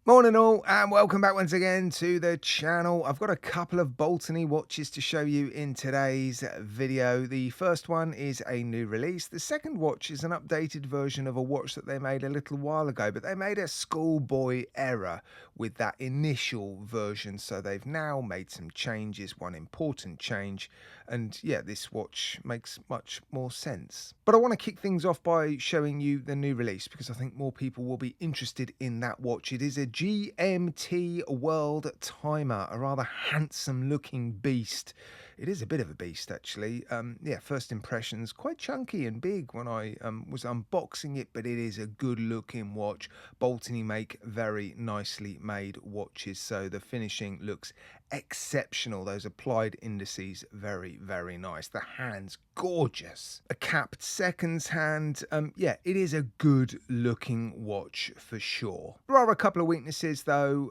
Morning all, and welcome back once again to the channel. I've got a couple of Baltany watches to show you in today's video. The first one is a new release. The second watch is an updated version of a watch that they made a little while ago, but they made a schoolboy error with that initial version, so they've now made some changes, one important change, and yeah, this watch makes much more sense. But I want to kick things off by showing you the new release because I think more people will be interested in that watch. It is a GMT World Timer, a rather handsome looking beast. It is a bit of a beast actually. Yeah, first impressions, quite chunky and big when I was unboxing it, but it is a good looking watch. Baltany make very nicely made watches, so the finishing looks exceptional. Those applied indices, very nice. The hands, gorgeous. A capped seconds hand. Yeah, it is a good looking watch for sure. There are a couple of weaknesses though.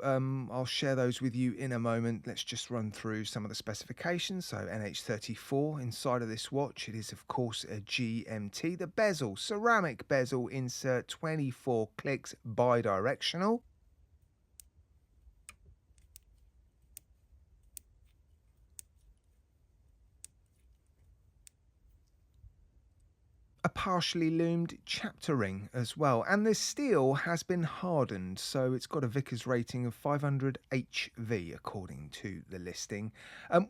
I'll share those with you in a moment. Let's just run through some of the specifications. So NH34 inside of this watch. It is of course a GMT. The bezel, ceramic bezel insert, 24 clicks, bi-directional. A partially loomed chapter ring as well, and the steel has been hardened, so it's got a Vickers rating of 500 HV according to the listing.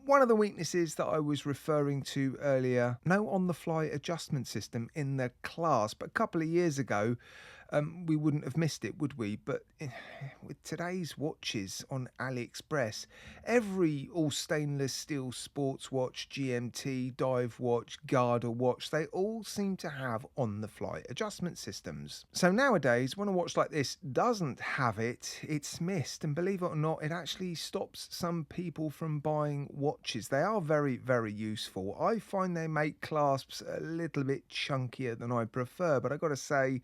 One of the weaknesses that I was referring to earlier, no on-the-fly adjustment system in the clasp. A couple of years ago we wouldn't have missed it, would we? But with today's watches on AliExpress, every all stainless steel sports watch, GMT, dive watch, Garda watch, they all seem to have on-the-fly adjustment systems. So nowadays, when a watch like this doesn't have it, it's missed. And believe it or not, it actually stops some people from buying watches. They are very useful. I find they make clasps a little bit chunkier than I prefer, but I got to say,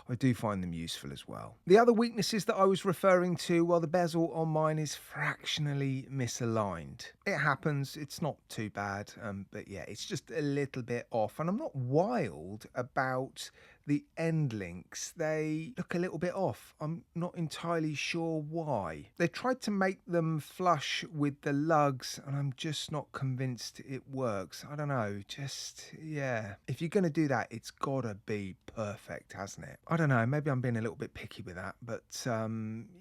I do find them useful as well. The other weaknesses that I was referring to, well, the bezel on mine is fractionally misaligned. It happens, it's not too bad, but yeah, it's just a little bit off. And I'm not wild about the end links. They look a little bit off. I'm not entirely sure why. They tried to make them flush with the lugs, and I'm just not convinced it works. I don't know, just, yeah. If you're going to do that, it's gotta be perfect, hasn't it? I don't know, maybe I'm being a little bit picky with that, but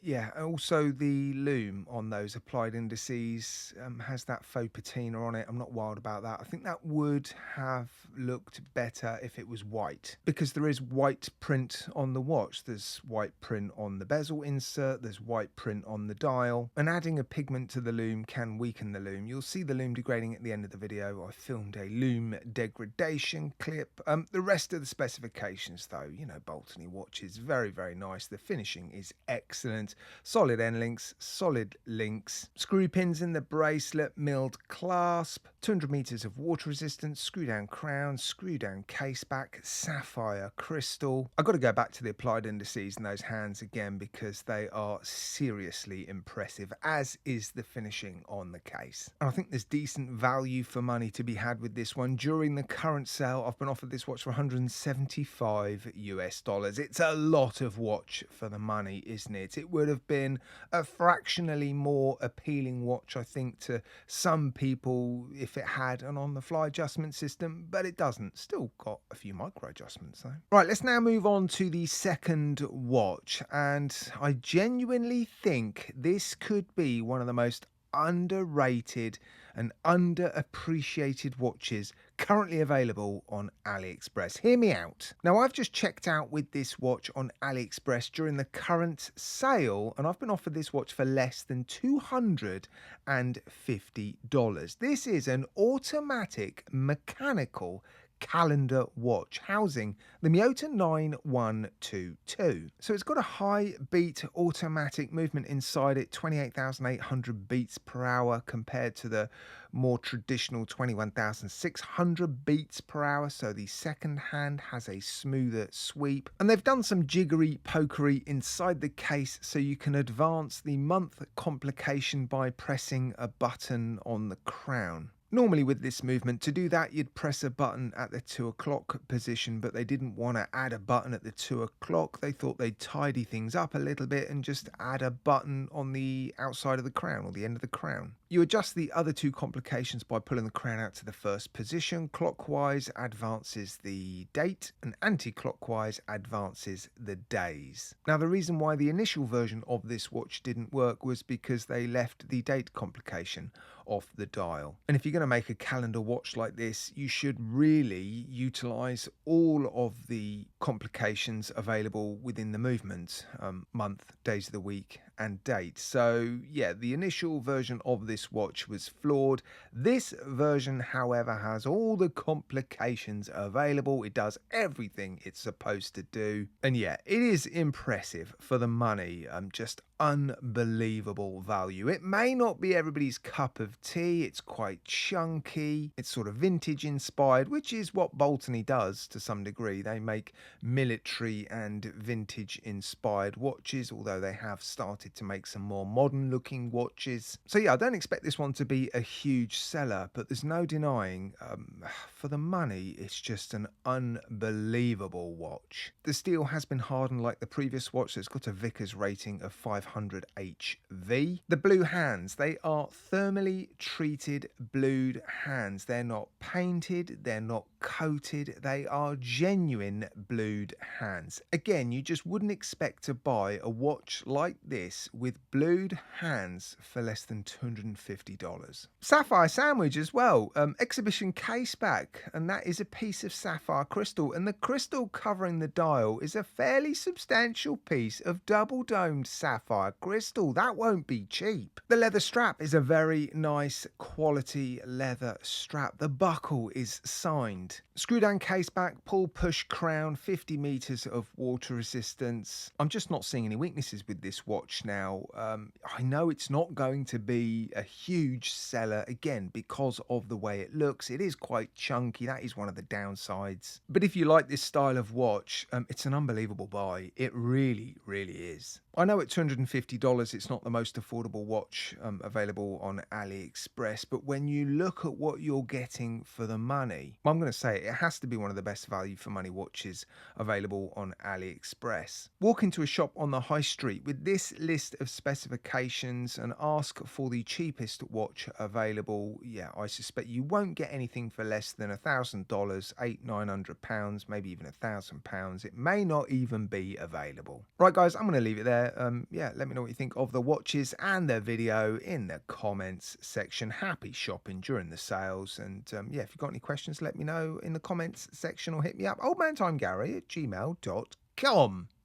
yeah. Also, the loom on those applied indices has that faux patina on it. I'm not wild about that. I think that would have looked better if it was white, because there is white print on the watch. There's white print on the bezel insert, there's white print on the dial, and adding a pigment to the loom can weaken the loom. You'll see the loom degrading at the end of the video. I filmed a loom degradation clip. The rest of the specifications though, you know, Baltany watches, very nice. The finishing is excellent. Solid end links, solid links, screw pins in the bracelet, milled clasp, 200 meters of water resistance, screw down crown, screw down case back, sapphire crystal. I've got to go back to the applied indices and those hands again because they are seriously impressive, as is the finishing on the case. And I think there's decent value for money to be had with this one. During the current sale, I've been offered this watch for 175 US dollars. It's a lot of watch for the money, isn't it? It would have been a fractionally more appealing watch, I think, to some people if it had an on-the-fly adjustment system, but it doesn't. Still got a few micro adjustments though. Right, let's now move on to the second watch, and I genuinely think this could be one of the most underrated and underappreciated watches currently available on AliExpress. Hear me out. Now, I've just checked out with this watch on AliExpress during the current sale, and I've been offered this watch for less than $250. This is an automatic mechanical calendar watch housing the Miyota 9122. So it's got a high beat automatic movement inside it, 28,800 beats per hour compared to the more traditional 21,600 beats per hour. So the second hand has a smoother sweep, and they've done some jiggery pokery inside the case so you can advance the month complication by pressing a button on the crown. Normally with this movement, to do that, you'd press a button at the 2 o'clock position, but they didn't want to add a button at the 2 o'clock. They thought they'd tidy things up a little bit and just add a button on the outside of the crown or the end of the crown. You adjust the other two complications by pulling the crown out to the first position. Clockwise advances the date and anti-clockwise advances the days. Now, the reason why the initial version of this watch didn't work was because they left the date complication off the dial. And if you're going to make a calendar watch like this, you should really utilize all of the complications available within the movement, month, days of the week and date. So yeah, the initial version of this watch was flawed. This version, however, has all the complications available. It does everything it's supposed to do. And yeah, it is impressive for the money. Just unbelievable value. It may not be everybody's cup of tea. It's quite chunky. It's sort of vintage inspired, which is what Baltany does to some degree. They make military and vintage inspired watches, although they have started to make some more modern looking watches. So yeah, I don't expect this one to be a huge seller, but there's no denying for the money, it's just an unbelievable watch. The steel has been hardened like the previous watch, so it's got a Vickers rating of 500 HV. The blue hands, they are thermally treated blued hands. They're not painted, they're not coated, they are genuine blued hands. Again, you just wouldn't expect to buy a watch like this with blued hands for less than $250. Sapphire sandwich as well, exhibition case back, and that is a piece of sapphire crystal, and the crystal covering the dial is a fairly substantial piece of double domed sapphire crystal. That won't be cheap. The leather strap is a very nice quality leather strap. The buckle is signed. Screw down case back, pull push crown, 50 meters of water resistance. I'm just not seeing any weaknesses with this watch now. I know it's not going to be a huge seller again because of the way it looks. It is quite chunky. That is one of the downsides. But if you like this style of watch, it's an unbelievable buy. It really, really is. I know at $250 it's not the most affordable watch available on AliExpress, but when you look at what you're getting for the money, I'm going to say it has to be one of the best value for money watches available on AliExpress. Walk into a shop on the high street with this list of specifications and ask for the cheapest watch available. Yeah, I suspect you won't get anything for less than $1,000, £800-900, maybe even £1,000. It may not even be available. Right guys, I'm going to leave it there. Yeah, let me know what you think of the watches and the video in the comments section. Happy shopping during the sales, and yeah, if you've got any questions, let me know in the comments section or hit me up, oldmantimegary@gmail.com.